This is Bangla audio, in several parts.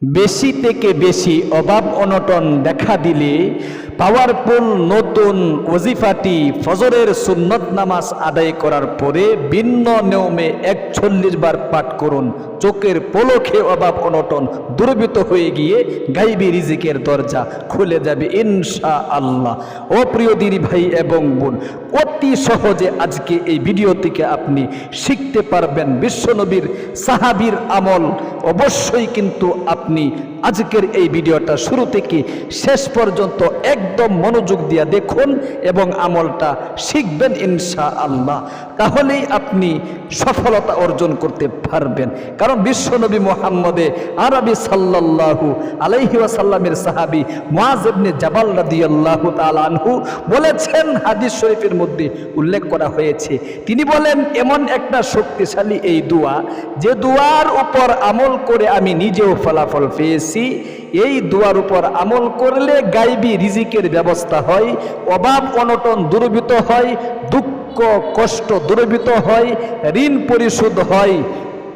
বেশি থেকে বেশি অভাব অনটন দেখা দিলে পাওয়ারফুল নতুন ওজিফাটি ফজরের সুন্নত নামাজ আদায় করার পরে ভিন্ন নিয়মে ৪১ বার পাঠ করুন। চোখের পলকে অভাব অনটন দুর্বৃত হয়ে গিয়ে গাইবি রিজিকের দরজা খুলে যাবে ইনশাআল্লাহ। ও প্রিয় দিনী ভাই এবং বোন, অতি সহজে আজকে এই ভিডিও থেকে আপনি শিখতে পারবেন বিশ্বনবীর সাহাবীর আমল। অবশ্যই কিন্তু আপনি আজকের এই ভিডিওটা শুরু থেকে শেষ পর্যন্ত একদম মনোযোগ দিয়ে দেখুন এবং আমলটা শিখবেন ইনশাআল্লাহ। তাহলেই আপনি সফলতা অর্জন করতে পারবেন। কারণ বিশ্বনবী মুহাম্মদে আরবি সাল্লাল্লাহু আলাইহি ওয়াসাল্লামের সাহাবী মুআজ ইবনে জাবাল রাদিয়াল্লাহু তাআলা আনহু বলেছেন, হাদিস শরীফের মধ্যে উল্লেখ করা হয়েছে, তিনি বলেন, এমন একটা শক্তিশালী এই দোয়া, যে দোয়ার উপর আমল করে আমি নিজেও ফলাফল পেয়েছি। এই দোয়ার উপর আমল করলে গাইবি রিজিকের ব্যবস্থা হয়, অভাব অনটন দূরীভূত হয়, দুঃখ কষ্ট দূরীভূত হয়, ঋণ পরিশোধ হয়,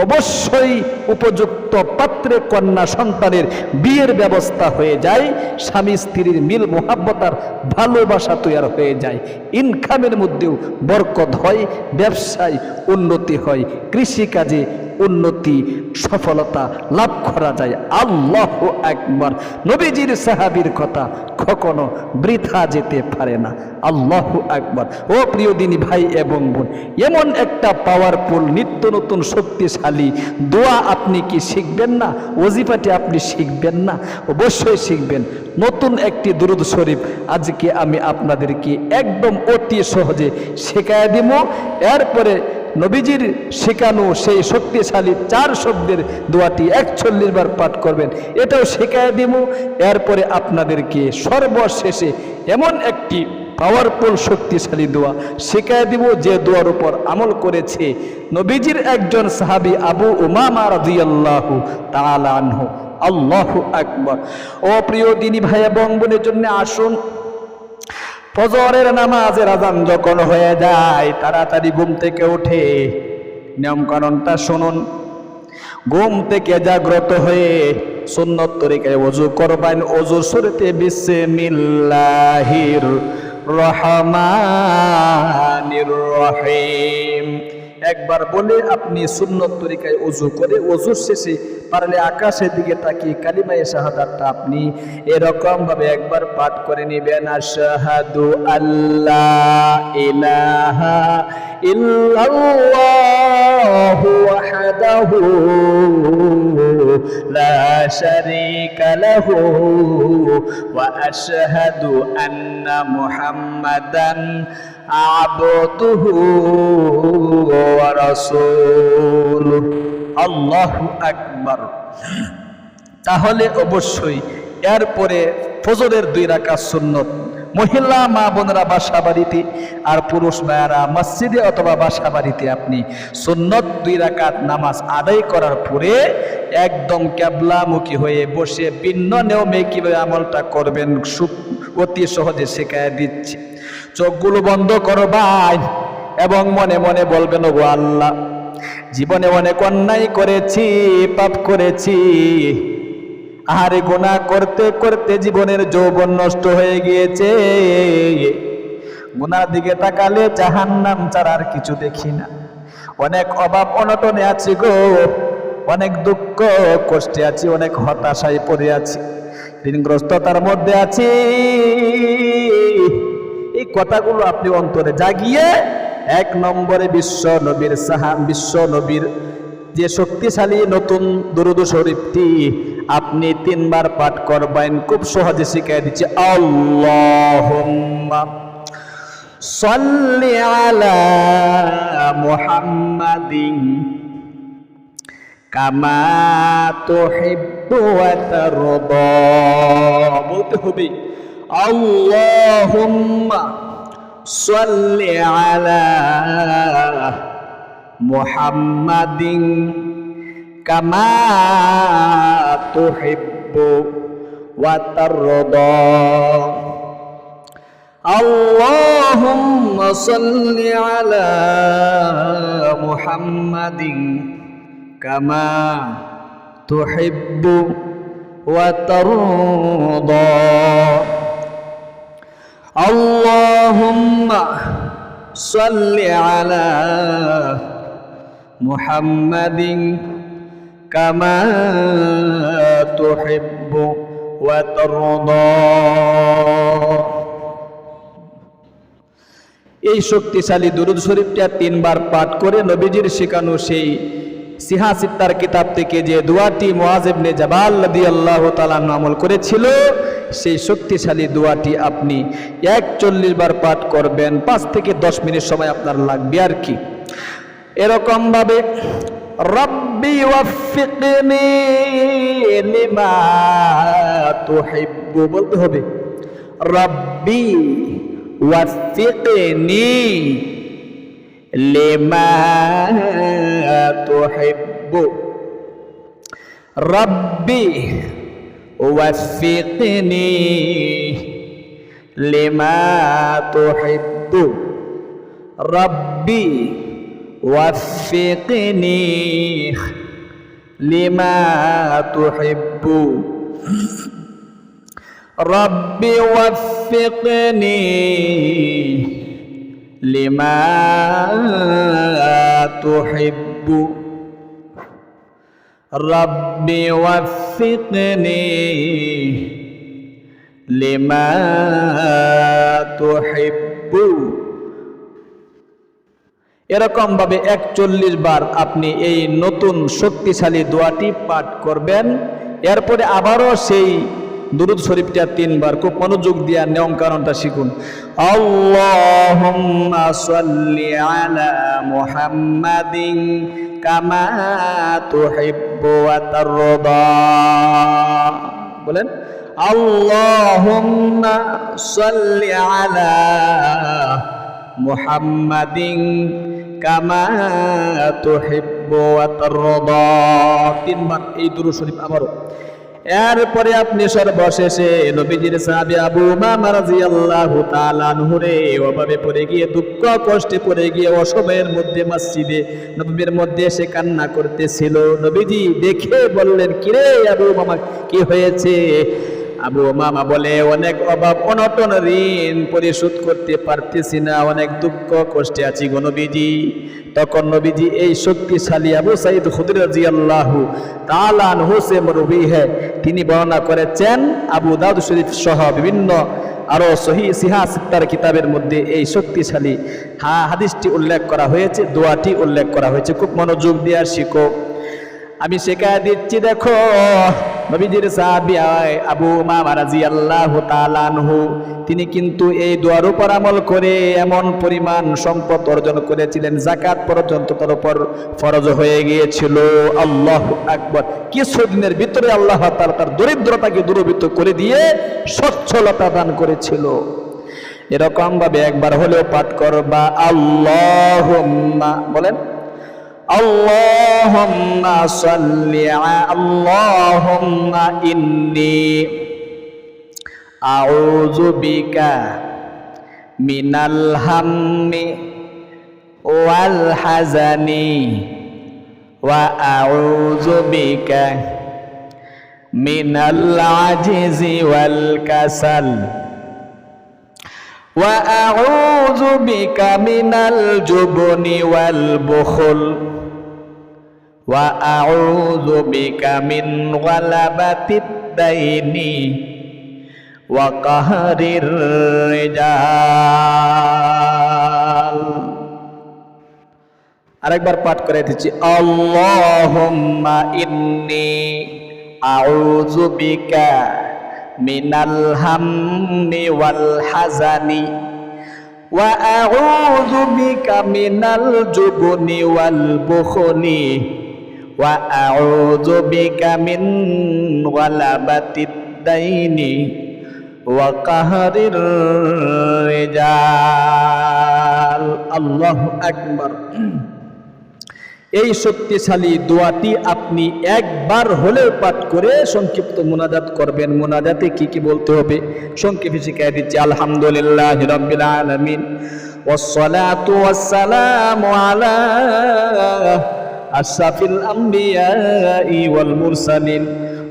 অবশ্যই উপযুক্ত পাত্রে কন্যা সন্তানের বিয়ের ব্যবস্থা হয়ে যায়, স্বামী স্ত্রীর মিল মোহাব্বতার ভালোবাসা তৈরি হয়ে যায়, ইনকামের মধ্যেও বরকত হয়, ব্যবসায় উন্নতি হয়, কৃষিকাজে উন্নতি সফলতা লাভ করা যায়। আল্লাহু আকবার। নবীজির সাহাবীর কথা কখনো বৃথা যেতে পারে না। আল্লাহু আকবার। ও প্রিয় দিনী ভাই এবং বোন, এমন একটা পাওয়ারফুল নিত্য নতুন শক্তিশালী দোয়া আপনি কি শিখবেন না? ওজিফাটি আপনি শিখবেন না? অবশ্যই শিখবেন। নতুন একটি দুরূদ শরীফ আজকে আমি আপনাদেরকে একদম অতি সহজে শেখায় দিব। এরপরে নবীজির শেখানো সেই শক্তিশালী 4 শব্দের দোয়াটি ৪১ বার পাঠ করবেন, এটাও শেখায় দিব। এরপরে আপনাদেরকে সর্বশেষে এমন একটি পাওয়ারফুল শক্তিশালী দোয়া শেখায় দিব, যে দোয়ার উপর আমল করেছে নবীজির একজন সাহাবী আবু উমামা রাদিয়াল্লাহু তাআলা আনহু। আল্লাহু আকবার। ও প্রিয় দিনী ভাই এবং বোনের জন্য আসুন, ফজরের নামাজের আযান যখন হয়ে যায় তাড়াতাড়ি ঘুম থেকে উঠে নিয়মকানুনটা শুনুন। ঘুম থেকে জাগ্রত হয়ে সুন্নত তরিকায় ওযু করবেন। ওযুর শুরুতে বিসমিল্লাহির রহমানির রহিম একবার বলে আপনি সুন্নত তরিকায় ওযু করে ওযুর শেষে পারলে আকাশের দিকে তাকিয়ে কালিমায়ে শাহাদাতটা আপনি এরকম ভাবে একবার পাঠ করে নেবেন। আশহাদু আল্লা ইলাহা ইল্লাল্লাহু ওয়াহদাহু লা শারীকা লাহু ওয়া আশহাদু আন্না মুহাম্মাদান আবদুহু ওয়া রাসূলুহু। আল্লাহু আকবার। তাহলে অবশ্যই এরপরে ফজরের 2 রাকাত সুন্নত, মহিলা মা বোনেরা বাসা বাড়িতে আর পুরুষ ভাইয়েরা মসজিদে অথবা বাসা বাড়িতে আপনি সুন্নত 2 রাকাত নামাজ আদায় করার পরে একদম কিবলামুখী হয়ে বসে ভিন্ন নিয়মে কিভাবে আমলটা করবেন অতি সহজে শেখায় দিচ্ছি। চোখগুলো বন্ধ করবেন এবং মনে মনে বলবেন, ওগো আল্লাহ, জীবনে অনেক অন্যায় করেছি, পাপ করেছি, আহারে গুনাহ করতে করতে জীবনের যৌবন নষ্ট হয়ে গিয়েছে। গুনার দিকে তাকালে জাহান্নাম ছাড়া আর কিছু দেখি না। অনেক অভাব অনটনে আছি গো, অনেক দুঃখ কষ্টে আছি, অনেক হতাশায় পড়ে আছি, ঋণগ্রস্ততার মধ্যে আছি। এই কথাগুলো আপনি অন্তরে জাগিয়ে 1 নম্বরে বিশ্ব নবীর যে শক্তিশালী নতুন দুরূদ শরীফটি আপনি 3 বার পাঠ করবেন। খুব সহজে শিখিয়ে দিচ্ছি। আল্লাহুম্মা সাল্লি আলা মুহাম্মাদিন কামা তুহিব্বু ওয়া তারদা। বলতে হবে আল্লাহুম্মা সাল্লি আলা মুহাম্মাদিন কামা তুহিব্বু ওয়া তারদা। আল্লাহুম্মা সাল্লি আলা মুহাম্মাদিন কামা তুহিব্বু وترضى اللهم صل على محمد كما تحب وترضى এই শক্তিশালী দুরূদ শরীফটা 3 বার পাঠ করে নবীজির শেখানো সেই সিহা সিত্তার কিতাব থেকে যে দোয়াটি মুআজ ইবনে জাবাল রাদিয়াল্লাহু তাআলা আমল করেছিল সেই শক্তিশালী দোয়াটি আপনি 41 বার পাঠ করবেন। 5 থেকে 10 মিনিট সময় আপনার লাগবে আর কি। এরকম ভাবে রব্বি ওয়াফিকনি লিমা তুহিব্বু বলতে হবে। রব্বি ওয়াফিকনি লিমা তুহিব্বু রব্বি ওয়াফিকনি লিমা তুহিব্বু রব্বি ওয়াফিকনি লিমা তুহিব্বু রব্বি ওয়াফিকনি লিমা তুহিব্বু রব্বি ওয়াফিকনি লিমা তুহিব্বু। এরকম ভাবে 41 বার আপনি এই নতুন শক্তিশালী দোয়াটি পাঠ করবেন। এরপরে আবারও সেই দুরূদ শরীফটা 3 বার খুব মনোযোগ দিয়ে নিয়ম কানুনটা শিখুন। আল্লাহুম্মা সাল্লি আলা মুহাম্মাদিন কামা তুহিব্বু ওয়া তারদা বলেন। আল্লাহুম্মা সাল্লি আলা মুহাম্মাদিন কামা তুহিব্বু ওয়া তারদা 3 বার এই দুরূদ শরীফ আবারও। এরপরে আপনি সর্বশেষে নবীজির সাহাবী আবু উমামা রাদিয়াল্লাহু তাআলা আনহুরে ওভাবে পড়ে গিয়ে দুঃখ কষ্টে পড়ে গিয়ে অসময়ের মধ্যে মসজিদে নববীর মধ্যে এসে কান্না করতেছিল। নবীজি দেখে বললেন, কিরে আবু উমামা কি হয়েছে? আবু উমামা বলে, অনেক অভাব অনটন, ঋণ পরিশোধ করতে পারতেছি না, অনেক দুঃখ কষ্টে আছি গো নবীজি। তখন নবীজি এই শক্তিশালী আবু সাঈদ খুদরি রাদিয়াল্লাহু তাআলা আনহু সে মরবি হ্যাঁ তিনি বর্ণনা করেছেন আবু দাউদ শরীফ সহ বিভিন্ন আরো সহিহ সিহা সিত্তার কিতাবের মধ্যে এই শক্তিশালী হাদিসটি উল্লেখ করা হয়েছে, দোয়াটি উল্লেখ করা হয়েছে। খুব মনোযোগ দিয়ে শিখো, আমি শেখায় দিচ্ছি। দেখো নবীজির সাহাবী আবু উমামা রাদিয়াল্লাহু তাআলা আনহু তিনি কিন্তু এই দোয়ার উপর আমল করে এমন পরিমাণ সম্পদ অর্জন করেছিলেন, যাকাত পর্যন্ত তার উপর ফরজ হয়ে গিয়েছিল। আল্লাহু আকবার। কিছুদিনের ভিতরে আল্লাহ তাআলা তার দরিদ্রতাকে দূরীভূত করে দিয়ে সচ্ছলতা দান করেছিল। এরকম ভাবে একবার হলেও পাঠ করবা আল্লাহুম্মা বলেন। আল্লাহুম্মা সাল্লি আল্লাহুম্মা ইন্নী আউযু বিকা মিনাল হাম্মি ওয়াল হাজানি ওয়া আউযু বিকা মিনাল আজিজি ওয়াল কাসাল ওয়া আউযু বিকা মিনাল জুবনি ওয়াল বুখল ওয়া আউযু বিকা মিন গালাবাতিদ দাইনি ওয়া কাহরির রিজাল। আরেকবার পাঠ করে দিচ্ছি। আল্লাহুম্মা ইন্নী আউযু বিকা মিনাল হাম্মি ওয়াল হাজানি ওয়া আউযু বিকা মিনাল জুবনি ওয়াল বুখলি ওয়া আউযু বিকা মিন গালাবাতিদ দাইনি ওয়া কাহরির রিজাল। আল্লাহু আকবার। এই শক্তিশালী দোয়াটি আপনি একবার হলেও পাঠ করে সংক্ষিপ্ত মুনাজাত করবেন। মুনাজাতে কি কি বলতে হবে সংক্ষেপে শিখিয়ে দিচ্ছি। আলহামদুলিল্লাহি রাব্বিল আলামিন ওয়াসসালাতু ওয়াসসালামু আলা আশরাফিল আমবিয়াই ওয়াল মুরসালিন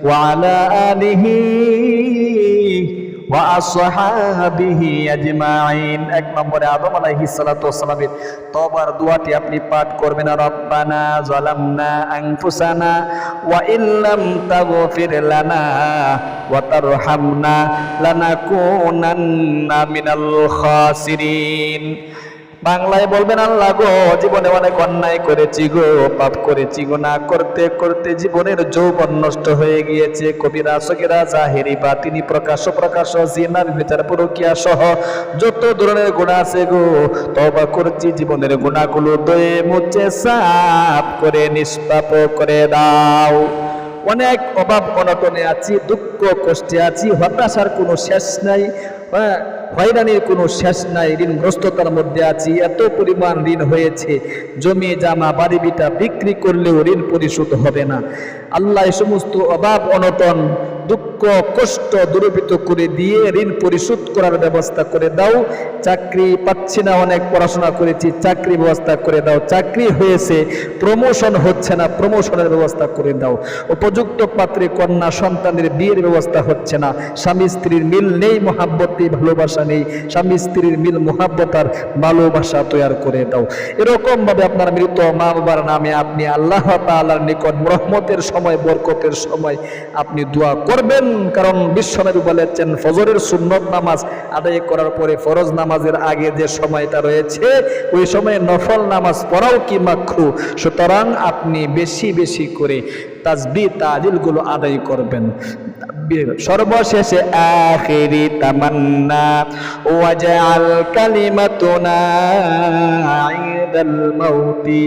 ওয়া আলা আলিহি ওয়া আসহাবিহি আজমাইন। এক নম্বরে আদম আলাইহিস সালাতু ওয়াস সালামের তওবার দোয়াটি আপনি পাঠ করবেন, রব্বানা যালামনা আনফুসানা ওয়া ইল্লাম তাগফির লানা ওয়া তারহামনা লানাকুনান্না মিনাল খাসিরিন। বাংলায় বলবেন, আল্লাহ গো, জীবনে অনেক অন্যায় করেছি গো, পাপ করেছি গো, না করতে করতে জীবনের যৌবন নষ্ট হয়ে গিয়েছে। কবিরা সগীরা জাহেরি বাতিনি প্রকাশ্য জিনার বিচার পরকিয়া সহ যত ধরনের গুনাহ আছে গো, তওবা করছি, জীবনের গুনাহগুলো ধুয়ে মুছে সাফ করে নিষ্পাপ করে দাও। অনেক অভাব অনটনে আছি, দুঃখ কষ্টে আছি, হতাশার কোনো শেষ নাই, হয়রানির কোনো শেষ নাই, ঋণগ্রস্ততার মধ্যে আছি। এত পরিমাণ ঋণ হয়েছে, জমি জামা বাড়ি বিটা বিক্রি করলেও ঋণ পরিশোধ হবে না। আল্লাহ এই সমস্ত অভাব অনটন দুঃখ কষ্ট দূরীভূত করে দিয়ে ঋণ পরিশোধ করার ব্যবস্থা করে দাও। চাকরি পাচ্ছি না, অনেক পড়াশোনা করেছি, চাকরি ব্যবস্থা করে দাও। চাকরি হয়েছে, প্রমোশন হচ্ছে না, প্রমোশনের ব্যবস্থা করে দাও। উপযুক্ত পাত্রে কন্যা সন্তানের বিয়ের ব্যবস্থা হচ্ছে না, স্বামী স্ত্রীর মিল নেই, মহাব্বত নেই, ভালোবাসা নেই, স্বামী স্ত্রীর মিল মহাব্বত আর ভালোবাসা তৈরি করে দাও। এরকম ভাবে আপনার মৃত মা বাবার নামে আপনি আল্লাহ তাআলার নিকট রহমতের সময়, বরকতের সময় আপনি দোয়া করবেন। কারণ বিশ্বনবী বলেছেন, ফজরের সুন্নত নামাজ আদায় করার পরে ফরজ নামাজের আগে যে সময়টা রয়েছে, ওই সময়ে নফল নামাজ পড়াও কি মাকরু। সুতরাং আপনি বেশি বেশি করে তাসবিহ তাহলিল গুলো আদায় করবেন। সর্বশেষে আখিরি তামান্না ওয়াজআল কালিমাতুনা ইনদাল মাউতি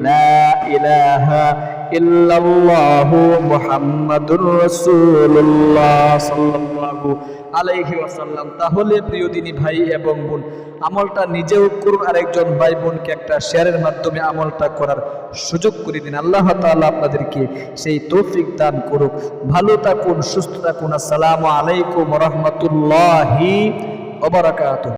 লা ইলাহা ইল্লাল্লাহু মুহাম্মাদুর রাসূলুল্লাহ সাল্লাল্লাহু আলাইহি ওয়াসাল্লাম। তাহলে প্রিয় দিনী ভাই এবং বোন, আমলটা নিজেও করুন, আরেকজন ভাই বোনকে একটা শেয়ারের মাধ্যমে আমলটা করার সুযোগ করে দিন। আল্লাহ তাআলা আপনাদেরকে সেই তৌফিক দান করুক। ভালো থাকুন, সুস্থ থাকুন। আসসালামু আলাইকুম ওয়া রাহমাতুল্লাহি ওয়া বারাকাতুহু।